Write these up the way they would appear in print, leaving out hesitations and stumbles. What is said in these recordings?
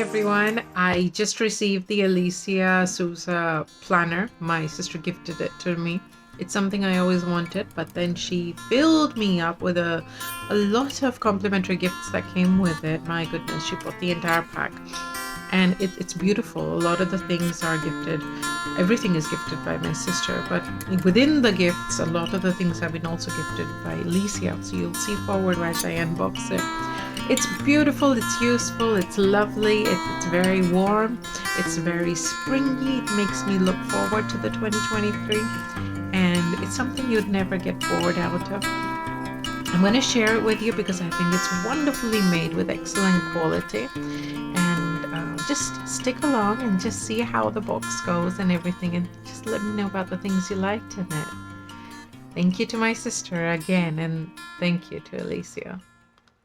everyone. I just received the Alicia Souza planner. My sister gifted it to me. It's something I always wanted, but then she filled me up with a lot of complimentary gifts that came with it. My goodness, she bought the entire pack. And it's beautiful. A lot of the things are gifted. Everything is gifted by my sister, but within the gifts, a lot of the things have been also gifted by Alicia. So you'll see forward as I unbox it. It's beautiful, it's useful, it's lovely, it's very warm, it's very springy. It makes me look forward to the 2023, and it's something you'd never get bored out of. I'm going to share it with you because I think it's wonderfully made with excellent quality, and just stick along and just see how the box goes and everything, and just let me know about the things you liked in it. Thank you to my sister again, and thank you to Alicia.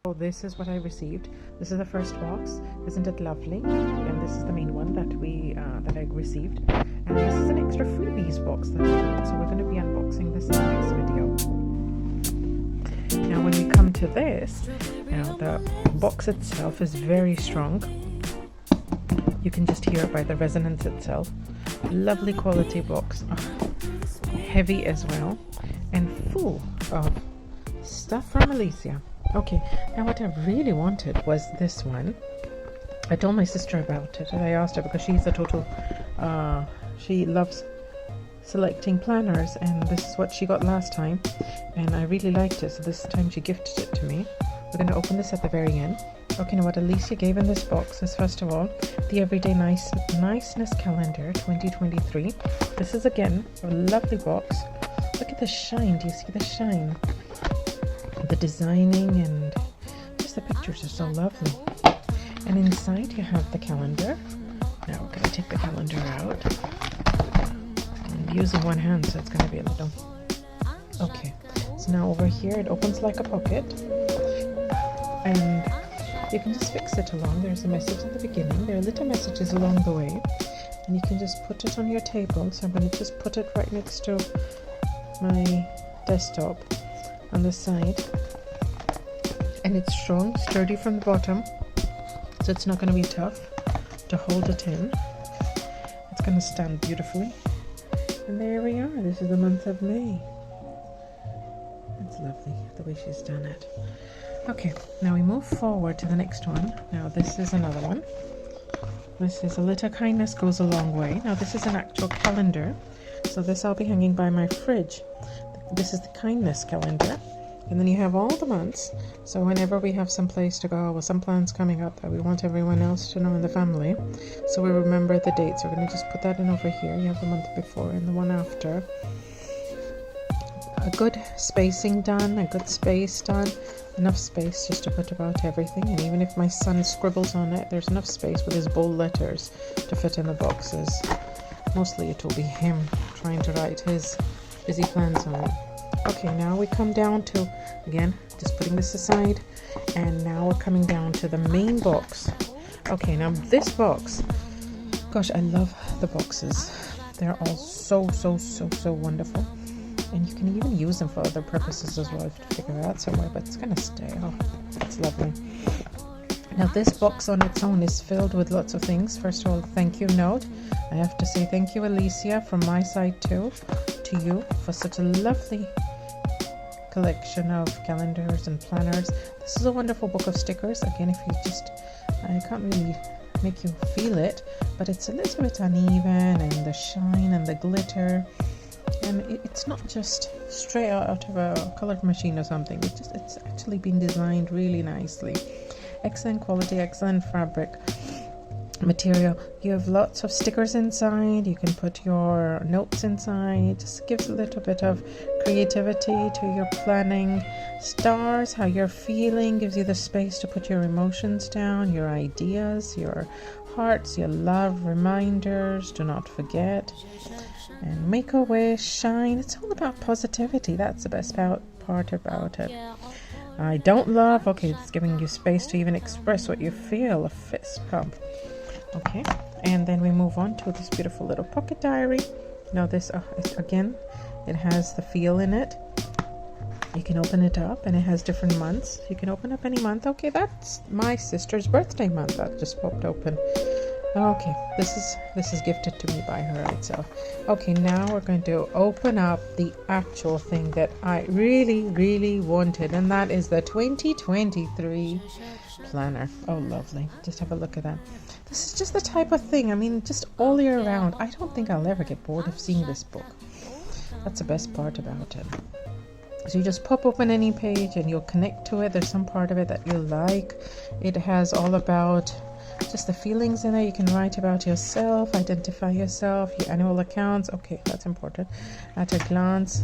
So this is what I received. This is the first box. Isn't it lovely? And this is the main one that that I received. And this is an extra freebies box that I got. So we're going to be unboxing this in the next video. Now when we come to this, now the box itself is very strong. You can just hear it by the resonance itself. Lovely quality box. Heavy as well. And full of stuff from Alicia. Okay, now what I really wanted was this one. I told my sister about it, and I asked her because she's a total, she loves selecting planners, and this is what she got last time, and I really liked it, so this time she gifted it to me. We're going to open this at the very end. Okay, now what Alicia gave in this box is, first of all, the Everyday Niceness Calendar 2023. This is, again, a lovely box. Look at the shine. Do you see the shine? The designing and just the pictures are so lovely. And inside you have the calendar. Now we're going to take the calendar out. I'm using one hand, so it's going to be a little... Okay, so now over here it opens like a pocket. And you can just fix it along. There's a message at the beginning. There are little messages along the way. And you can just put it on your table. So I'm going to just put it right next to my desktop on the side, and it's strong, sturdy from the bottom, so it's not going to be tough to hold it in. It's going to stand beautifully, and there we are. This is the month of May. It's lovely the way she's done it. Okay, now we move forward to the next one. Now this is another one. This is A Little Kindness Goes a Long Way. Now this is an actual calendar, so this I'll be hanging by my fridge. This is the kindness calendar, and then you have all the months, so whenever we have some place to go or some plans coming up that we want everyone else to know in the family, so we remember the dates, we're going to just put that in over here. You have the month before and the one after. A good spacing done, a good space done, enough space just to put about everything, and even if my son scribbles on it, there's enough space with his bold letters to fit in the boxes. Mostly it will be him trying to write his busy plans on it. Okay, now we come down to, again, just putting this aside, and now we're coming down to the main box. Okay, now this box, gosh, I love the boxes. They're all so wonderful, and you can even use them for other purposes as well if you figure it out somewhere, but it's gonna stay. Oh, it's lovely. Now this box on its own is filled with lots of things. First of all, thank you note. I have to say thank you, Alicia, from my side too, to you for such a lovely collection of calendars and planners. This is a wonderful book of stickers. Again, if you just, I can't really make you feel it, but it's a little bit uneven, and the shine and the glitter, and it's not just straight out of a color machine or something. It's actually been designed really nicely. Excellent quality, excellent fabric material. You have lots of stickers inside. You can put your notes inside. It just gives a little bit of creativity to your planning. Stars, how you're feeling, gives you the space to put your emotions down, your ideas, your hearts, your love, reminders, do not forget, and make a wish, shine. It's all about positivity. That's the best part about it. I don't love, okay, it's giving you space to even express what you feel, a fist pump. Okay, and then we move on to this beautiful little pocket diary. Now this, again, it has the feel in it. You can open it up and it has different months. You can open up any month. Okay, that's my sister's birthday month that just popped open. Okay, this is gifted to me by her itself. Okay, now we're going to open up the actual thing that I really wanted, and that is the 2023 planner. Oh, lovely. Just have a look at that. This is just the type of thing, I mean, just all year round. I don't think I'll ever get bored of seeing this book. That's the best part about it. So you just pop open any page and you'll connect to it. There's some part of it that you like. It has all about just the feelings in it. You can write about yourself, identify yourself, your annual accounts. Okay, that's important. At a glance.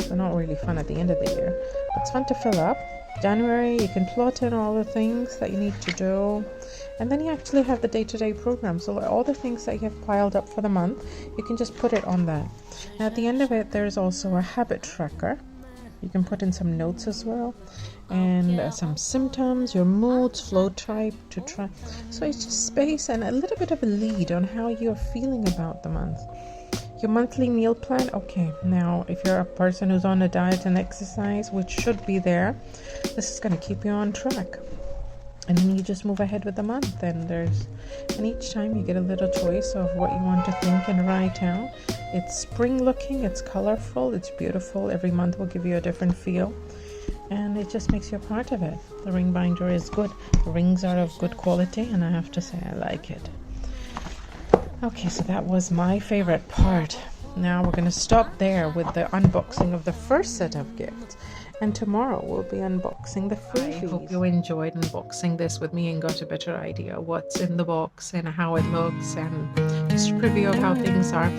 They're not really fun at the end of the year, but it's fun to fill up. January, you can plot in all the things that you need to do, and then you actually have the day-to-day program. So all the things that you have piled up for the month, you can just put it on that. And at the end of it, there's also a habit tracker. You can put in some notes as well, and some symptoms, your moods, flow type to try. So it's just space and a little bit of a lead on how you're feeling about the month. Your monthly meal plan. Okay, now if you're a person who's on a diet and exercise, which should be there, this is going to keep you on track. And then you just move ahead with the month, and each time you get a little choice of what you want to think and write out. It's spring looking, it's colorful, it's beautiful. Every month will give you a different feel, and it just makes you a part of it. The ring binder is good. The rings are of good quality, and I have to say I like it. Okay, so that was my favorite part. Now we're going to stop there with the unboxing of the first set of gifts. And tomorrow we'll be unboxing the freebies. I hope you enjoyed unboxing this with me and got a better idea what's in the box and how it looks, and just a preview of how things are.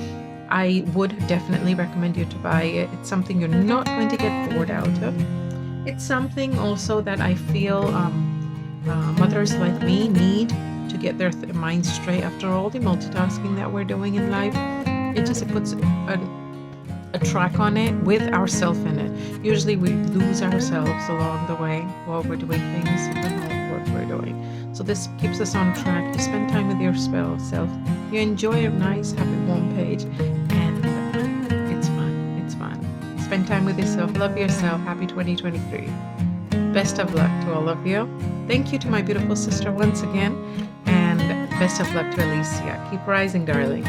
I would definitely recommend you to buy it. It's something you're not going to get bored out of. It's something also that I feel mothers like me need to get their minds straight after all the multitasking that we're doing in life. It puts a track on it with ourselves in it. Usually we lose ourselves along the way while we're doing things and what we're doing. So this keeps us on track. You spend time with yourself. You enjoy a nice, happy home page, and it's fun. It's fun. Spend time with yourself. Love yourself. Happy 2023. Best of luck to all of you. Thank you to my beautiful sister once again, and best of luck to Alicia. Keep rising, darling.